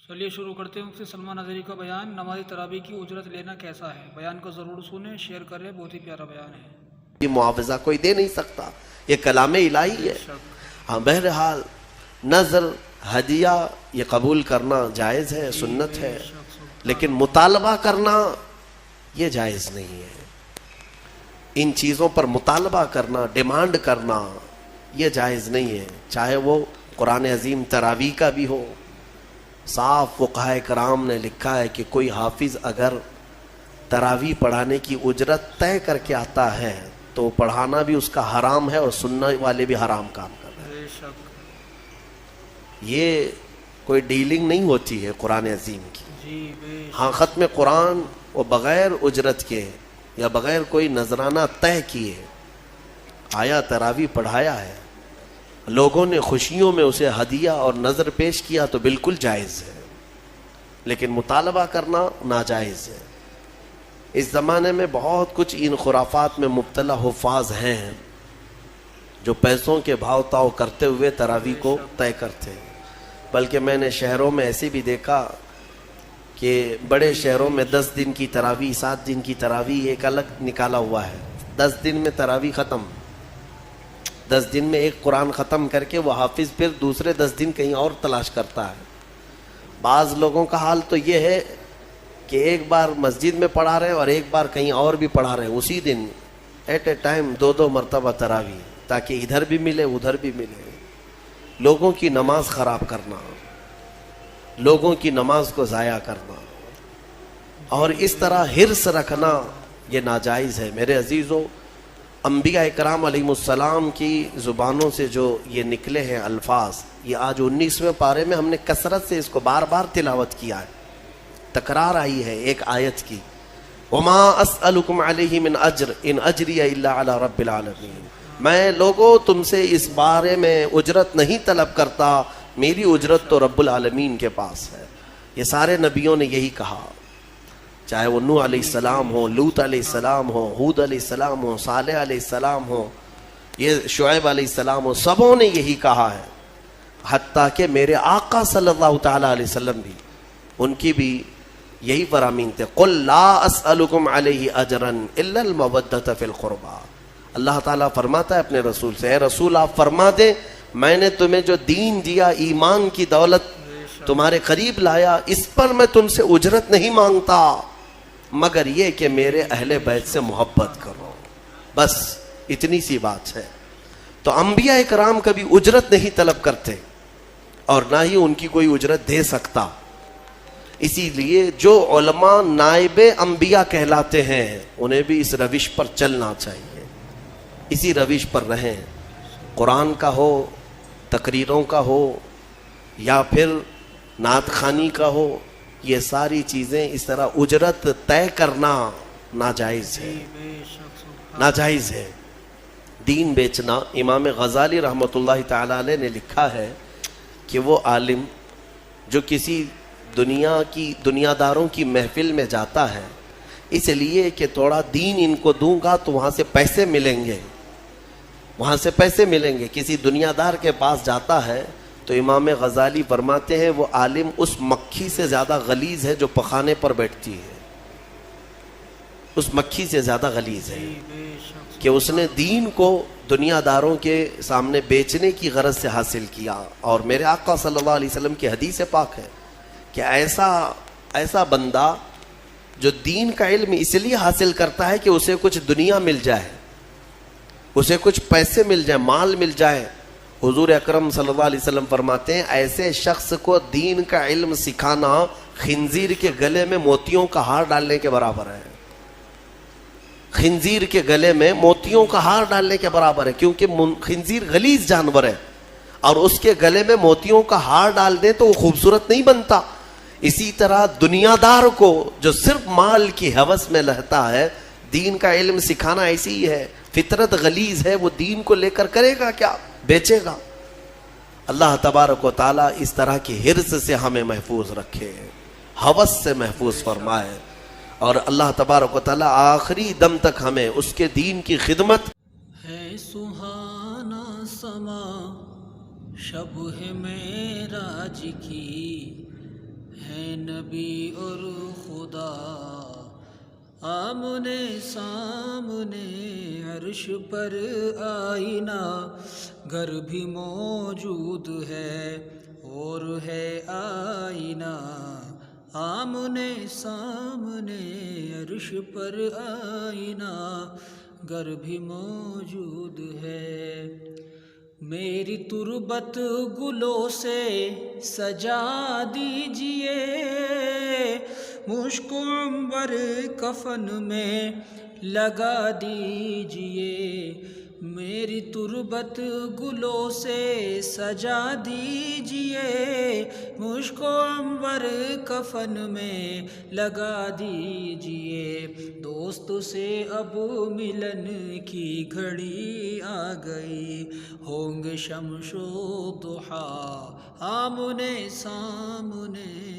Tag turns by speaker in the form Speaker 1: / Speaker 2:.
Speaker 1: چلیے شروع کرتے ہیں مفتی سلمان اظہری کا بیان. نماز تراویح کی اجرت لینا کیسا ہے؟ بیان کو ضرور سنیں، شیئر کریں، بہت ہی پیارا بیان ہے.
Speaker 2: یہ معاوضہ کوئی دے نہیں سکتا، یہ کلام الہی ہے. ہاں بہرحال نظر ہدیہ یہ قبول کرنا جائز ہے، سنت ہے، لیکن مطالبہ کرنا یہ جائز نہیں ہے. ان چیزوں پر مطالبہ کرنا، ڈیمانڈ کرنا یہ جائز نہیں ہے، چاہے وہ قرآن عظیم تراویح کا بھی ہو. صاف فقہائے کرام نے لکھا ہے کہ کوئی حافظ اگر تراویح پڑھانے کی اجرت طے کر کے آتا ہے تو پڑھانا بھی اس کا حرام ہے اور سننے والے بھی حرام کام کر رہے ہیں. یہ کوئی ڈیلنگ نہیں ہوتی ہے قرآن عظیم کی. ہاں ختم قرآن وہ بغیر اجرت کے یا بغیر کوئی نذرانہ طے کیے آیا تراویح پڑھایا ہے، لوگوں نے خوشیوں میں اسے ہدیہ اور نظر پیش کیا تو بالکل جائز ہے، لیکن مطالبہ کرنا ناجائز ہے. اس زمانے میں بہت کچھ ان خرافات میں مبتلا حفاظ ہیں جو پیسوں کے بھاؤ تاؤ کرتے ہوئے تراویح کو طے کرتے ہیں. بلکہ میں نے شہروں میں ایسے بھی دیکھا کہ بڑے شہروں میں 10 دن کی تراویح، 7 دن کی تراویح ایک الگ نکالا ہوا ہے. 10 دن میں تراویح ختم، 10 دن میں ایک قرآن ختم کر کے وہ حافظ پھر دوسرے 10 دن کہیں اور تلاش کرتا ہے. بعض لوگوں کا حال تو یہ ہے کہ ایک بار مسجد میں پڑھا رہے ہیں اور ایک بار کہیں اور بھی پڑھا رہے ہیں اسی دن ایٹ اے ٹائم 2 مرتبہ تراویح، تاکہ ادھر بھی ملے ادھر بھی ملے. لوگوں کی نماز خراب کرنا، لوگوں کی نماز کو ضائع کرنا اور اس طرح حرص رکھنا یہ ناجائز ہے. میرے عزیزو، انبیاء اکرام علیہ السلام کی زبانوں سے جو یہ نکلے ہیں الفاظ، یہ آج 19ویں پارے میں ہم نے کثرت سے اس کو بار بار تلاوت کیا ہے. تکرار آئی ہے ایک آیت کی، وَمَا أَسْأَلُكُمْ عَلَيْهِ مِنْ أَجْرٍ إِنْ أَجْرِيَ إِلَّا عَلَى رَبِّ الْعَالَمِينَ. میں لوگوں تم سے اس بارے میں اجرت نہیں طلب کرتا، میری اجرت تو رب العالمین کے پاس ہے. یہ سارے نبیوں نے یہی کہا، چاہے وہ نوح علیہ السلام ہو، لوط علیہ السلام ہو، ہود علیہ السلام ہو، صالح علیہ السلام ہو، یہ شعیب علیہ السلام ہو، سبوں نے یہی کہا ہے. حتیٰ کہ میرے آقا صلی اللہ تعالیٰ علیہ وسلم بھی، ان کی بھی یہی فرامین تھے، قُلْ لَا أَسْأَلُكُمْ عَلَيْهِ أَجْرًا إِلَّا الْمَوَدَّةَ فِي الْقُرْبَى. اللہ تعالیٰ فرماتا ہے اپنے رسول سے، اے رسول آپ فرما دیں میں نے تمہیں جو دین دیا، ایمان کی دولت تمہارے قریب لایا، اس پر میں تم سے اجرت نہیں مانگتا مگر یہ کہ میرے اہل بیت سے محبت کرو. بس اتنی سی بات ہے. تو انبیاء کرام کبھی اجرت نہیں طلب کرتے اور نہ ہی ان کی کوئی اجرت دے سکتا. اسی لیے جو علماء نائب انبیاء کہلاتے ہیں انہیں بھی اس روش پر چلنا چاہیے، اسی روش پر رہیں. قرآن کا ہو، تقریروں کا ہو، یا پھر نعت خوانی کا ہو، یہ ساری چیزیں اس طرح اجرت طے کرنا ناجائز ہے، ناجائز ہے. دین بیچنا، امام غزالی رحمۃ اللہ تعالی علیہ نے لکھا ہے کہ وہ عالم جو کسی دنیا داروں کی محفل میں جاتا ہے اس لیے کہ تھوڑا دین ان کو دوں گا تو وہاں سے پیسے ملیں گے، وہاں سے پیسے ملیں گے، کسی دنیا دار کے پاس جاتا ہے تو امام غزالی فرماتے ہیں وہ عالم اس مکھی سے زیادہ غلیظ ہے جو پخانے پر بیٹھتی ہے، اس مکھی سے زیادہ غلیظ ہے کہ اس نے دین کو دنیا داروں کے سامنے بیچنے کی غرض سے حاصل کیا. اور میرے آقا صلی اللہ علیہ وسلم کی حدیث پاک ہے کہ ایسا بندہ جو دین کا علم اس لیے حاصل کرتا ہے کہ اسے کچھ دنیا مل جائے، اسے کچھ پیسے مل جائے، مال مل جائے. حضور اکرم صلی اللہ علیہ وسلم فرماتے ہیں ایسے شخص کو دین کا علم سکھانا خنزیر کے گلے میں موتیوں کا ہار ڈالنے کے برابر ہے. خنزیر کے گلے میں موتیوں کا ہار ڈالنے کے برابر ہے، کیونکہ خنزیر غلیظ جانور ہے اور اس کے گلے میں موتیوں کا ہار ڈال دیں تو وہ خوبصورت نہیں بنتا. اسی طرح دنیا دار کو جو صرف مال کی ہوس میں رہتا ہے، دین کا علم سکھانا ایسی ہی ہے، فطرت غلیظ ہے، وہ دین کو لے کر کرے گا کیا؟ بیچے گا. اللہ تبارک و تعالیٰ اس طرح کی حرص سے ہمیں محفوظ رکھے، ہوس سے محفوظ فرمائے، اور اللہ تبارک و تعالیٰ آخری دم تک ہمیں اس کے دین کی خدمت.
Speaker 1: ہے سہانا سما شب ہے معراج کی، نبی اور خدا آمنے سامنے عرش پر آئینہ گر بھی موجود ہے اور ہے آئینہ آمنے سامنے عرش پر آئینہ گر بھی موجود ہے میری تربت گلوں سے سجا دیجئے مشک و عنبر کفن میں لگا دیجئے میری تربت گلوں سے سجا دیجئے مشک و عنبر کفن میں لگا دیجئے دوست سے اب ملن کی گھڑی آ گئی ہوں گے شمس و ضحیٰ آمنے سامنے